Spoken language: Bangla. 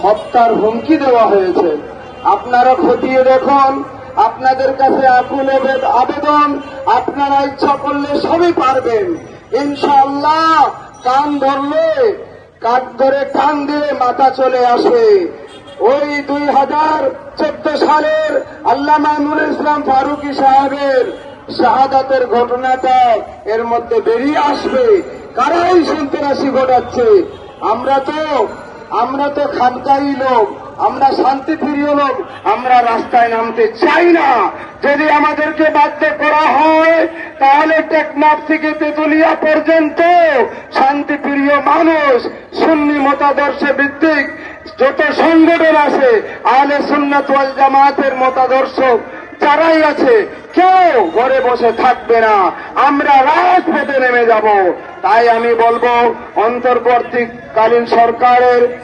হত্যার হুমকি দেওয়া হয়েছে। আপনারা খতিয়ে দেখুন, আপনাদের কাছে আকুল আবেদন, আপনারা ইচ্ছা করলে সবই পারবেন ইনশাআল্লাহ। কান ধরলে কাঠ ধরে কান দিলে মাথা চলে আসে। ওই 2014 সালের আল্লামা নুরুল ইসলাম ফারুকী সাহেবের শাহাদাতের ঘটনাটা এর মধ্যে বেরিয়ে আসবে। কারাই সন্ত্রাসী ঘটাচ্ছে। আমরা তো খানকাই লোক, আমরা শান্তিপ্রিয় লোক, আমরা রাস্তায় নামতে চাই না। যদি আমাদেরকে বাধ্য করা হয় তাহলে টেকনাফ থেকে তেতুলিয়া পর্যন্ত শান্তিপ্রিয় মানুষ, সুন্নি মতাদর্শে ভিত্তিক যত সংগঠন আছে, আহলে সুন্নাত ওয়াল জামাতের মতাদর্শ যারাই আছে, কেউ ঘরে বসে থাকবে না, আমরা রাজপথে নেমে যাব। তাই আমি বলবো অন্তর্বর্তীকালীন সরকারের